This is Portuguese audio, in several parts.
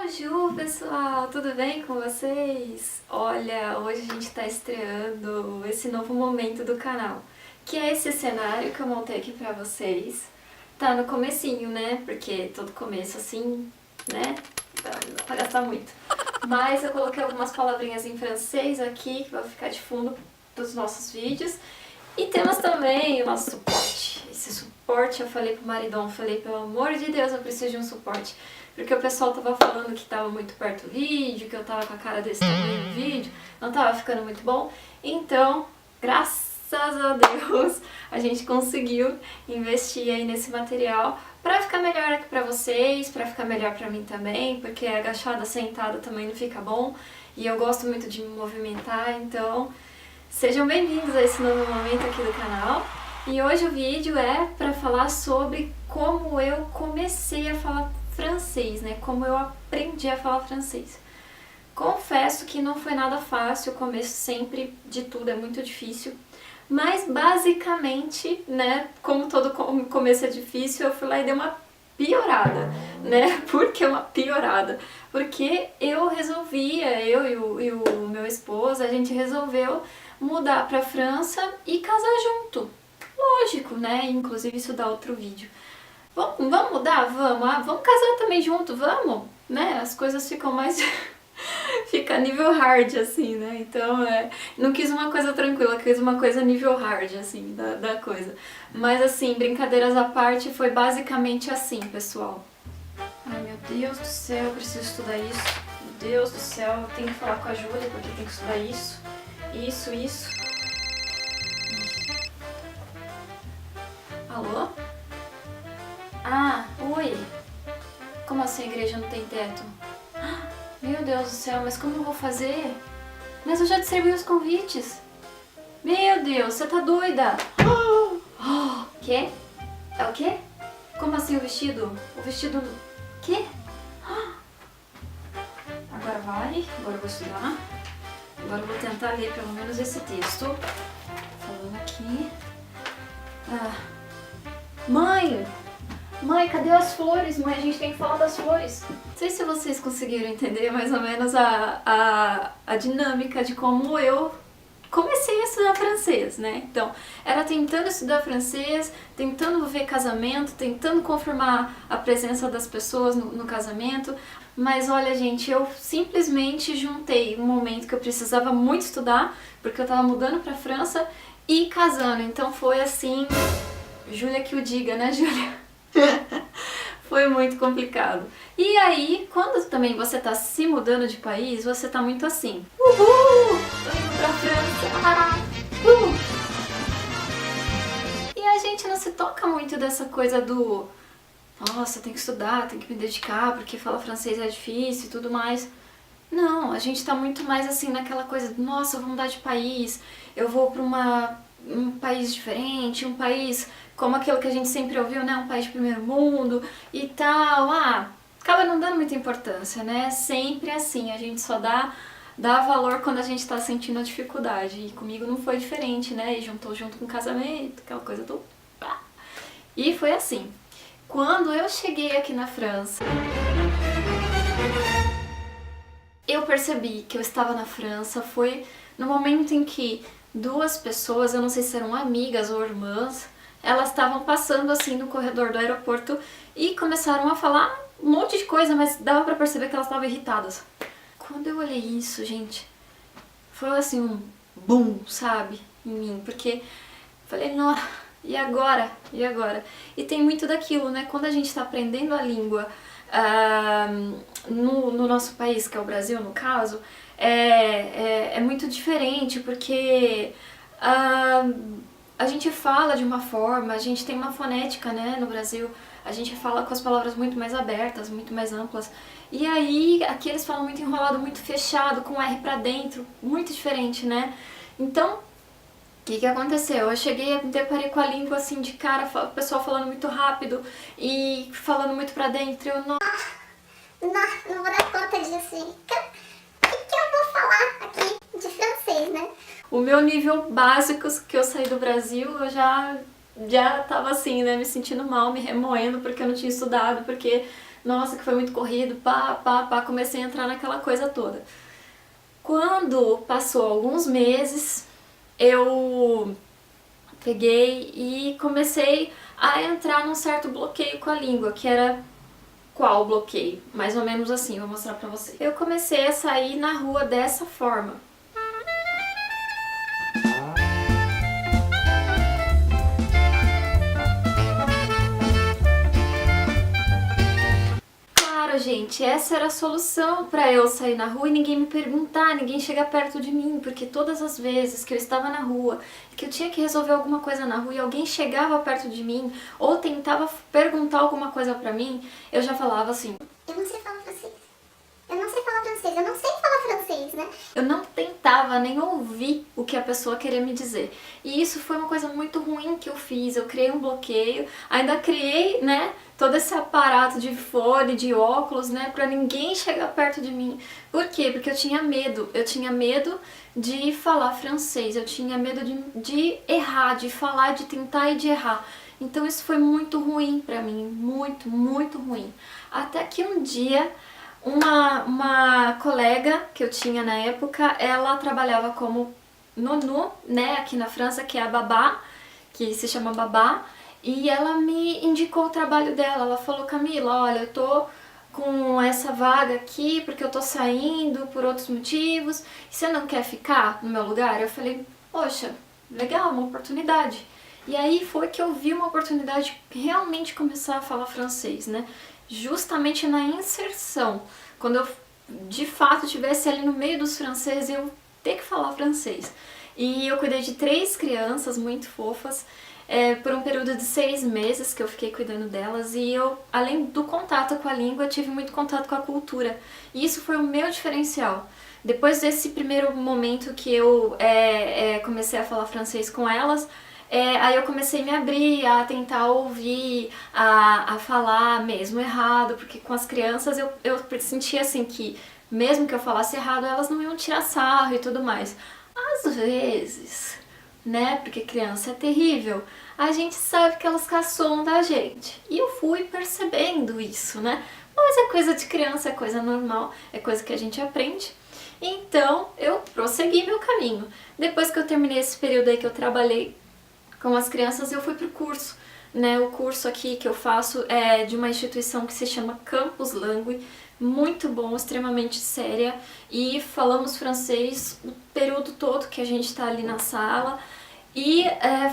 Bonjour, pessoal! Tudo bem com vocês? Olha, hoje a gente está estreando esse novo momento do canal, que é esse cenário que eu montei aqui pra vocês. Tá no comecinho, né? Porque todo começo assim, né? Não dá pra gastar muito. Mas eu coloquei algumas palavrinhas em francês aqui, que vai ficar de fundo dos nossos vídeos. E temos também o nosso suporte. Esse suporte eu falei pro maridão, falei, pelo amor de Deus, eu preciso de um suporte. Porque o pessoal tava falando que tava muito perto do vídeo, que eu tava com a cara desse tamanho no vídeo, não tava ficando muito bom. Então, graças a Deus, a gente conseguiu investir aí nesse material pra ficar melhor aqui pra vocês, pra ficar melhor pra mim também, porque agachada, sentada também não fica bom. E eu gosto muito de me movimentar, então sejam bem-vindos a esse novo momento aqui do canal. E hoje o vídeo é pra falar sobre como eu comecei a falar francês, né? Como eu aprendi a falar francês. Confesso que não foi nada fácil, o começo sempre de tudo é muito difícil, mas basicamente, né, como todo começo é difícil, eu fui lá e dei uma piorada, né? Por que uma piorada? Porque eu e o meu esposo, a gente resolveu mudar pra França e casar junto. Lógico, né? Inclusive isso dá outro vídeo. Vamos mudar? Vamos. Ah, vamos casar também junto, vamos? Né? As coisas ficam mais... fica nível hard, assim, né? Então, não quis uma coisa tranquila, quis uma coisa nível hard, assim, da coisa. Mas, assim, brincadeiras à parte, foi basicamente assim, pessoal. Ai, meu Deus do céu, eu preciso estudar isso. Meu Deus do céu, eu tenho que falar com a Júlia, porque tem que estudar isso. Isso. Alô? Ah, oi. Como assim a igreja não tem teto? Meu Deus do céu, mas como eu vou fazer? Mas eu já distribuí os convites. Meu Deus, você tá doida? Quê? É o quê? Como assim o vestido? O vestido... Quê? Agora vai, agora eu vou estudar. Agora eu vou tentar ler pelo menos esse texto. Falando aqui. Mãe! Mãe, cadê as flores? Mãe, a gente tem que falar das flores. Não sei se vocês conseguiram entender mais ou menos a dinâmica de como eu comecei a estudar francês, né? Então, era tentando estudar francês, tentando ver casamento, tentando confirmar a presença das pessoas no casamento. Mas olha, gente, eu simplesmente juntei um momento que eu precisava muito estudar, porque eu tava mudando pra França e casando. Então foi assim, Júlia que o diga, né, Júlia? Foi muito complicado. E aí, quando também você tá se mudando de país, você tá muito assim. Uhul! Tô indo pra França! E a gente não se toca muito dessa coisa do... Nossa, tem que estudar, tem que me dedicar, porque falar francês é difícil e tudo mais. Não, a gente tá muito mais assim naquela coisa, nossa, eu vou mudar de país, eu vou pra um país diferente, um país como aquilo que a gente sempre ouviu, né, um país de primeiro mundo e tal, acaba não dando muita importância, né, sempre assim, a gente só dá valor quando a gente tá sentindo a dificuldade, e comigo não foi diferente, né, e juntou junto com o casamento, aquela coisa toda, e foi assim. Quando eu cheguei aqui na França, eu percebi que eu estava na França, foi no momento em que duas pessoas, eu não sei se eram amigas ou irmãs, elas estavam passando assim no corredor do aeroporto e começaram a falar um monte de coisa, mas dava pra perceber que elas estavam irritadas. Quando eu olhei isso, gente, foi assim um boom, sabe, em mim, porque falei, nossa, e agora? E agora? E tem muito daquilo, né, quando a gente tá aprendendo a língua no nosso país, que é o Brasil no caso, é muito diferente, porque a gente fala de uma forma, a gente tem uma fonética, né, no Brasil, a gente fala com as palavras muito mais abertas, muito mais amplas, e aí aqui eles falam muito enrolado, muito fechado, com R pra dentro, muito diferente, né, então o que aconteceu? Eu cheguei a me deparei com a língua assim de cara, o pessoal falando muito rápido e falando muito pra dentro, eu não vou dar conta disso. O que eu vou falar aqui de francês, né? O meu nível básico que eu saí do Brasil, eu já tava assim, né, me sentindo mal, me remoendo porque eu não tinha estudado, porque nossa, que foi muito corrido, comecei a entrar naquela coisa toda. Quando passou alguns meses, eu peguei e comecei a entrar num certo bloqueio com a língua, que era qual bloqueio? Mais ou menos assim, vou mostrar pra você. Eu comecei a sair na rua dessa forma. Claro, gente, essa era a solução pra eu sair na rua e ninguém me perguntar, ninguém chegar perto de mim, porque todas as vezes que eu estava na rua, que eu tinha que resolver alguma coisa na rua e alguém chegava perto de mim ou tentava perguntar alguma coisa pra mim, eu já falava assim: eu não sei falar francês. Eu não sei falar francês. Eu não sei falar francês, né? eu não tentava nem ouvir o que a pessoa queria me dizer. E isso foi uma coisa muito ruim que eu fiz. Eu criei um bloqueio, ainda criei, né, todo esse aparato de fone, de óculos, né, pra ninguém chegar perto de mim. Por quê? Porque eu tinha medo. Eu tinha medo de falar francês, eu tinha medo de errar, de falar, de tentar e de errar. Então isso foi muito ruim pra mim, muito, muito ruim. Até que um dia uma colega que eu tinha na época, ela trabalhava como nonu, né, aqui na França, que é a babá, que se chama babá, e ela me indicou o trabalho dela. Ela falou: Camila, olha, eu tô com essa vaga aqui porque eu tô saindo por outros motivos, você não quer ficar no meu lugar? Eu falei: poxa, legal, uma oportunidade. E aí foi que eu vi uma oportunidade de realmente começar a falar francês, né? Justamente na inserção, quando eu de fato estivesse ali no meio dos franceses, eu ter que falar francês. E eu cuidei de 3 crianças muito fofas, por um período de 6 meses que eu fiquei cuidando delas, e eu, além do contato com a língua, tive muito contato com a cultura. E isso foi o meu diferencial. Depois desse primeiro momento que eu comecei a falar francês com elas, aí eu comecei a me abrir, a tentar ouvir, a falar mesmo errado, porque com as crianças eu sentia assim que, mesmo que eu falasse errado, elas não iam tirar sarro e tudo mais. Às vezes, né, porque criança é terrível, a gente sabe que elas caçoam da gente. E eu fui percebendo isso, né? Mas é coisa de criança, é coisa normal, é coisa que a gente aprende. Então, eu prossegui meu caminho. Depois que eu terminei esse período aí que eu trabalhei com as crianças, eu fui pro curso, né? O curso aqui que eu faço é de uma instituição que se chama Campus Langue, muito bom, extremamente séria, e falamos francês o período todo que a gente tá ali na sala. E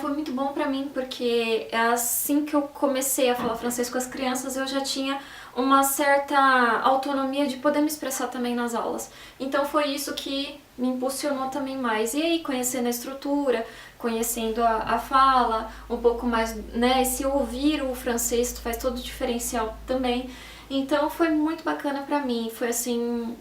foi muito bom pra mim, porque assim que eu comecei a falar francês com as crianças, eu já tinha uma certa autonomia de poder me expressar também nas aulas. Então foi isso que me impulsionou também mais. E aí, conhecendo a estrutura, conhecendo a fala, um pouco mais, né, esse ouvir o francês faz todo o diferencial também. Então foi muito bacana pra mim, foi assim,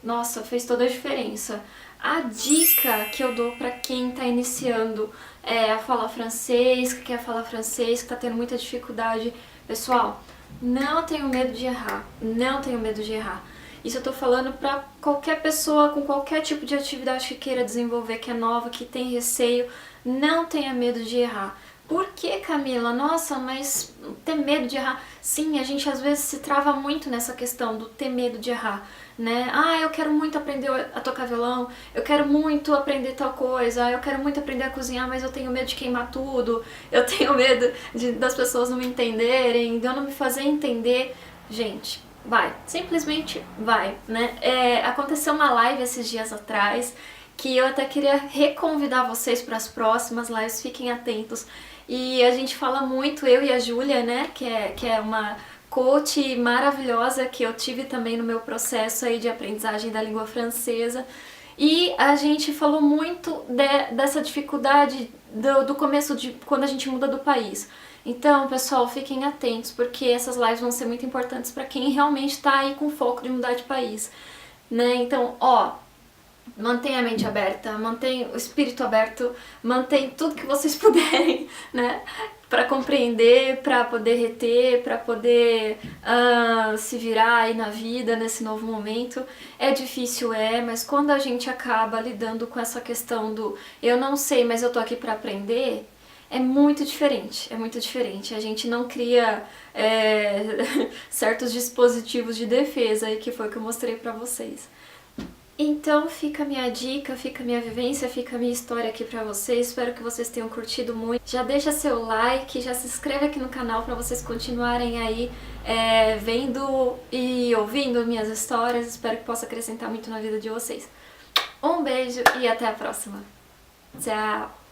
nossa, fez toda a diferença. A dica que eu dou pra quem tá iniciando a falar francês, que quer falar francês, que tá tendo muita dificuldade, pessoal, não tenho medo de errar, não tenho medo de errar. Isso eu tô falando pra qualquer pessoa com qualquer tipo de atividade que queira desenvolver, que é nova, que tem receio, não tenha medo de errar. Por que, Camila? Nossa, mas ter medo de errar? Sim, a gente às vezes se trava muito nessa questão do ter medo de errar, né? Ah, eu quero muito aprender a tocar violão, eu quero muito aprender tal coisa, eu quero muito aprender a cozinhar, mas eu tenho medo de queimar tudo, eu tenho medo das pessoas não me entenderem, de eu não me fazer entender. Gente, vai, simplesmente vai, né? Aconteceu uma live esses dias atrás, que eu até queria reconvidar vocês para as próximas lives, fiquem atentos. E a gente fala muito, eu e a Júlia, né, que é uma coach maravilhosa que eu tive também no meu processo aí de aprendizagem da língua francesa. E a gente falou muito dessa dificuldade do começo de quando a gente muda do país. Então, pessoal, fiquem atentos, porque essas lives vão ser muito importantes para quem realmente está aí com foco de mudar de país, né? Então, mantenha a mente aberta, mantenha o espírito aberto, mantenha tudo que vocês puderem, né? Para compreender, para poder reter, para poder se virar aí na vida, nesse novo momento. É difícil, mas quando a gente acaba lidando com essa questão do eu não sei, mas eu tô aqui para aprender, é muito diferente, é muito diferente. A gente não cria certos dispositivos de defesa aí, que foi o que eu mostrei pra vocês. Então fica a minha dica, fica a minha vivência, fica a minha história aqui pra vocês. Espero que vocês tenham curtido muito. Já deixa seu like, já se inscreve aqui no canal pra vocês continuarem aí vendo e ouvindo minhas histórias. Espero que possa acrescentar muito na vida de vocês. Um beijo e até a próxima. Tchau!